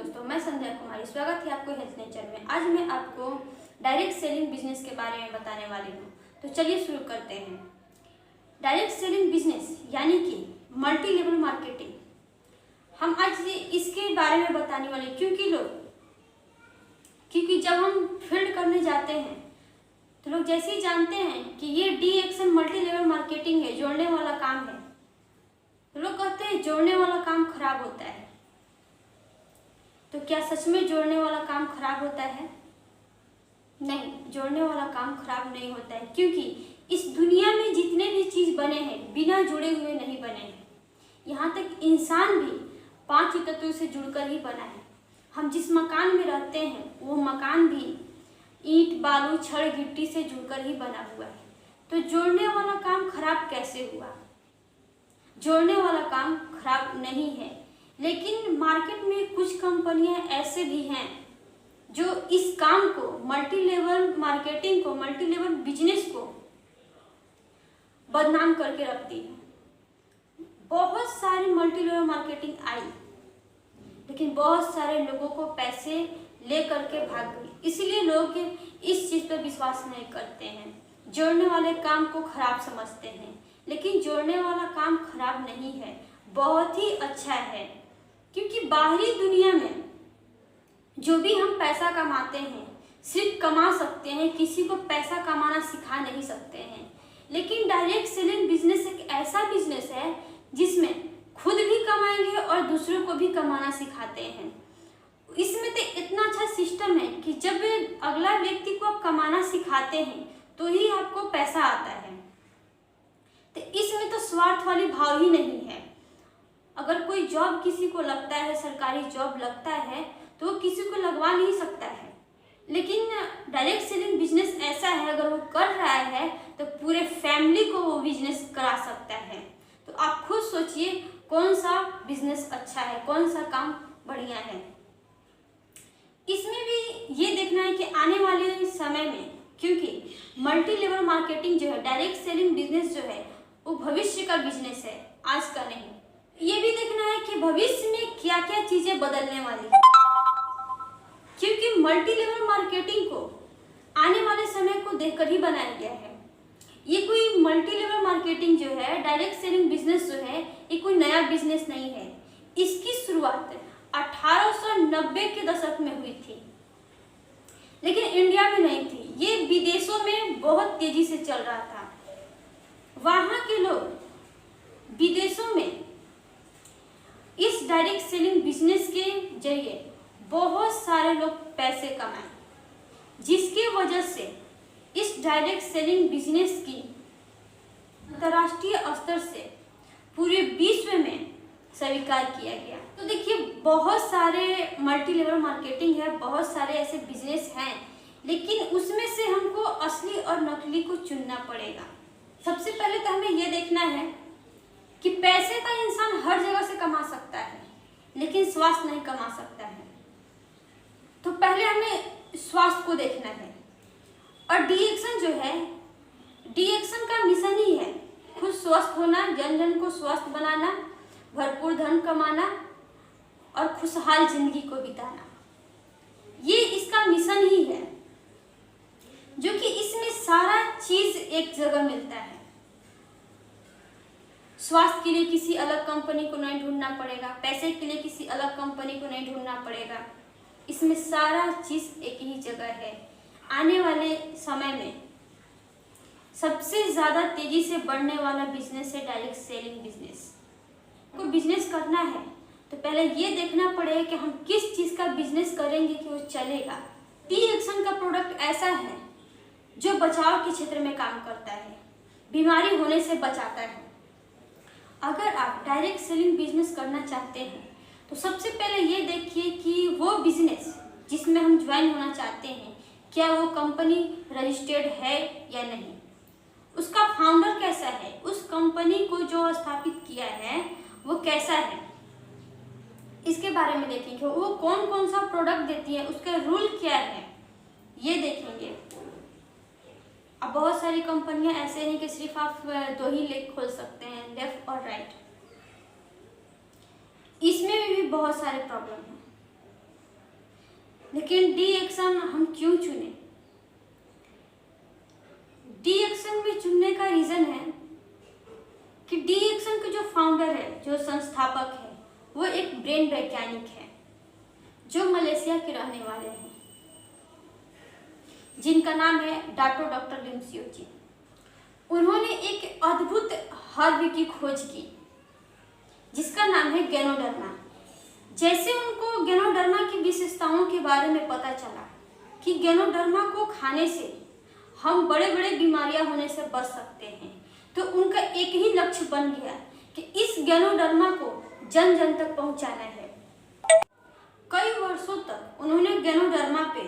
दोस्तों, मैं संध्या कुमारी, स्वागत है आपको हेल्थ नेचर में। आज मैं आपको डायरेक्ट सेलिंग बिजनेस के बारे में बताने वाली हूँ। तो चलिए शुरू करते हैं। डायरेक्ट सेलिंग बिजनेस यानी कि मल्टी लेवल मार्केटिंग, हम आज इसके बारे में बताने वाले क्योंकि जब हम फील्ड करने जाते हैं तो लोग जैसे ही जानते हैं कि ये DXN मल्टी लेवल मार्केटिंग है, जोड़ने वाला काम है, तो लोग कहते हैं जोड़ने वाला काम खराब होता है। तो क्या सच में जोड़ने वाला काम खराब होता है? नहीं, जोड़ने वाला काम खराब नहीं होता है, क्योंकि इस दुनिया में जितने भी चीज बने हैं बिना जुड़े हुए नहीं बने हैं। यहाँ तक इंसान भी 5 तत्वों से जुड़कर ही बना है। हम जिस मकान में रहते हैं वो मकान भी ईंट, बालू, छड़, गिट्टी से जुड़कर ही बना हुआ है। तो जोड़ने वाला काम खराब कैसे हुआ? जोड़ने वाला काम खराब नहीं है, लेकिन मार्केट में कुछ कंपनियां ऐसे भी हैं जो इस काम को, मल्टी लेवल मार्केटिंग को, मल्टी लेवल बिजनेस को बदनाम करके रखती है। बहुत सारी मल्टी लेवल मार्केटिंग आई, लेकिन बहुत सारे लोगों को पैसे ले करके भाग गई। इसलिए लोग इस चीज पर विश्वास नहीं करते हैं, जोड़ने वाले काम को खराब समझते हैं। लेकिन जोड़ने वाला काम खराब नहीं है, बहुत ही अच्छा है, क्योंकि बाहरी दुनिया में जो भी हम पैसा कमाते हैं सिर्फ कमा सकते हैं, किसी को पैसा कमाना सिखा नहीं सकते हैं। लेकिन डायरेक्ट सेलिंग बिजनेस एक ऐसा बिजनेस है जिसमें खुद भी कमाएंगे और दूसरों को भी कमाना सिखाते हैं। इसमें तो इतना अच्छा सिस्टम है कि जब अगला व्यक्ति को आप कमाना सिखाते हैं तो ही आपको पैसा आता है। तो इसमें तो स्वार्थ वाली भाव ही नहीं है। अगर कोई जॉब किसी को लगता है, सरकारी जॉब लगता है, तो वो किसी को लगवा नहीं सकता है। लेकिन डायरेक्ट सेलिंग बिजनेस ऐसा है, अगर वो कर रहा है तो पूरे फैमिली को वो बिजनेस करा सकता है। तो आप खुद सोचिए कौन सा बिजनेस अच्छा है, कौन सा काम बढ़िया है। इसमें भी ये देखना है कि आने वाले समय में, क्योंकि मल्टी लेवल मार्केटिंग जो है, डायरेक्ट सेलिंग बिजनेस जो है, वो भविष्य का बिजनेस है, आज का नहीं। ये भी देखना है कि भविष्य में क्या क्या चीजें बदलने वाली है, क्योंकि मल्टी लेवल मार्केटिंग को आने वाले समय को देखकर ही बनाया गया है। ये कोई मल्टी लेवल मार्केटिंग जो है, डायरेक्ट सेलिंग बिजनेस जो है, ये कोई नया बिजनेस नहीं है। इसकी शुरुआत 1890 के दशक में हुई थी, लेकिन इंडिया में नहीं थी। ये विदेशों में बहुत तेजी से चल रहा था। वहां के लोग विदेशों में इस डायरेक्ट सेलिंग बिजनेस के जरिए बहुत सारे लोग पैसे कमाए, जिसकी वजह से इस डायरेक्ट सेलिंग बिजनेस की अंतर्राष्ट्रीय स्तर से पूरे विश्व में स्वीकार किया गया। तो देखिए, बहुत सारे मल्टी लेवल मार्केटिंग है, बहुत सारे ऐसे बिजनेस हैं, लेकिन उसमें से हमको असली और नकली को चुनना पड़ेगा। सबसे पहले तो हमें यह देखना है कि पैसे का इंसान हर जगह से कमा सकता है, लेकिन स्वास्थ्य नहीं कमा सकता है। तो पहले हमें स्वास्थ्य को देखना है। और DXN जो है, DXN का मिशन ही है खुद स्वस्थ होना, जन जन को स्वस्थ बनाना, भरपूर धन कमाना और खुशहाल जिंदगी को बिताना। ये इसका मिशन ही है, जो कि इसमें सारा चीज एक जगह मिलता है। स्वास्थ्य के लिए किसी अलग कंपनी को नहीं ढूंढना पड़ेगा, पैसे के लिए किसी अलग कंपनी को नहीं ढूंढना पड़ेगा। इसमें सारा चीज एक ही जगह है। आने वाले समय में सबसे ज्यादा तेजी से बढ़ने वाला बिजनेस है डायरेक्ट सेलिंग बिजनेस। को बिजनेस करना है तो पहले ये देखना पड़ेगा कि हम किस चीज का बिजनेस करेंगे कि वो चलेगा। DXN का प्रोडक्ट ऐसा है जो बचाव के क्षेत्र में काम करता है, बीमारी होने से बचाता है। अगर आप डायरेक्ट सेलिंग बिजनेस करना चाहते हैं तो सबसे पहले ये देखिए कि वो बिजनेस जिसमें हम ज्वाइन होना चाहते हैं, क्या वो कंपनी रजिस्टर्ड है या नहीं, उसका फाउंडर कैसा है, उस कंपनी को जो स्थापित किया है वो कैसा है, इसके बारे में देखेंगे। वो कौन कौन सा प्रोडक्ट देती है, उसका रूल क्या है, ये देखेंगे। अब बहुत सारी कंपनियां ऐसे हैं कि सिर्फ आप 2 ही लेग खोल सकते हैं, लेफ्ट और राइट। इसमें भी बहुत सारे प्रॉब्लम हैं। लेकिन डी एक्शन हम क्यों चुने? डी एक्शन में चुनने का रीज़न है कि डी एक्शन के जो फाउंडर है, जो संस्थापक है, वो एक ब्रेन वैज्ञानिक है जो मलेशिया के रहने वाले हैं, जिनका नाम है डॉक्टर लिम सियो जी। उन्होंने एक अद्भुत हर्ब की खोज की जिसका नाम है गैनोडर्मा। जैसे उनको गैनोडर्मा की विशेषताओं के बारे में पता चला कि गैनोडर्मा को खाने से हम बड़े बड़े बीमारियां होने से बच सकते हैं, तो उनका एक ही लक्ष्य बन गया कि इस गैनोडर्मा को जन जन तक पहुंचाना है। कई वर्षों तक उन्होंने गैनोडर्मा पे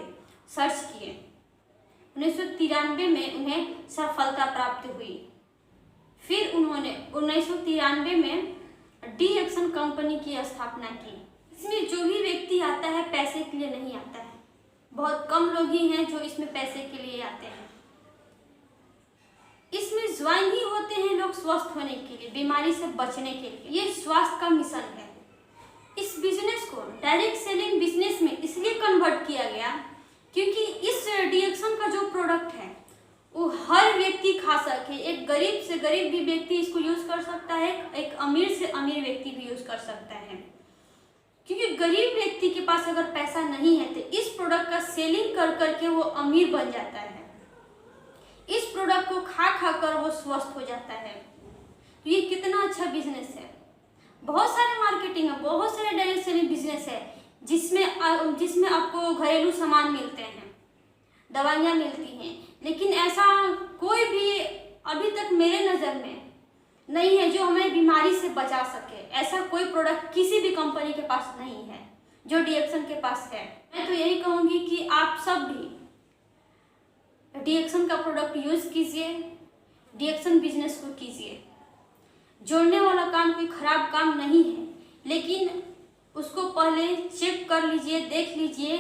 सर्च किए। 1993 में उन्हें सफलता प्राप्त हुई। फिर उन्होंने 1993 में डी एक्शन कंपनी की स्थापना की। इसमें जो भी व्यक्ति आता है पैसे के लिए नहीं आता है, बहुत कम लोग ही हैं जो इसमें पैसे के लिए आते हैं। इसमें ज्वाइन ही होते हैं लोग स्वस्थ होने के लिए, बीमारी से बचने के लिए। ये स्वास्थ्य का मिशन है। इस बिजनेस को डायरेक्ट सेलिंग बिजनेस में इसलिए कन्वर्ट किया गया क्योंकि इस डी एक्शन का जो प्रोडक्ट है वो हर व्यक्ति खा सके। एक गरीब से गरीब भी व्यक्ति इसको यूज कर सकता है, एक अमीर से अमीर व्यक्ति भी यूज कर सकता है। क्योंकि गरीब व्यक्ति के पास अगर पैसा नहीं है तो इस प्रोडक्ट का सेलिंग कर करके वो अमीर बन जाता है। इस प्रोडक्ट को खा खा कर वो स्वस्थ हो जाता है। तो ये कितना अच्छा बिजनेस है। बहुत सारे मार्केटिंग है, बहुत सारे डायरेक्ट सेलिंग बिजनेस है जिसमें आपको घरेलू सामान मिलते हैं, दवाइयाँ मिलती हैं, लेकिन ऐसा कोई भी अभी तक मेरे नज़र में नहीं है जो हमें बीमारी से बचा सके। ऐसा कोई प्रोडक्ट किसी भी कंपनी के पास नहीं है जो डी एक्शन के पास है। मैं तो यही कहूँगी कि आप सब भी डी एक्शन का प्रोडक्ट यूज कीजिए, डी एक्शन बिजनेस को कीजिए। जोड़ने वाला काम कोई खराब काम नहीं है, लेकिन उसको पहले चेक कर लीजिए, देख लीजिए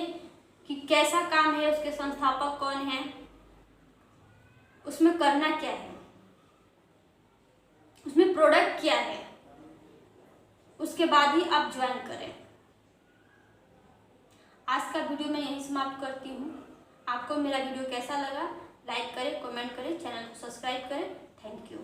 कि कैसा काम है, उसके संस्थापक कौन है, उसमें करना क्या है, उसमें प्रोडक्ट क्या है, उसके बाद ही आप ज्वाइन करें। आज का वीडियो मैं यहीं समाप्त करती हूँ। आपको मेरा वीडियो कैसा लगा लाइक करें, कमेंट करें, चैनल को सब्सक्राइब करें। Thank you.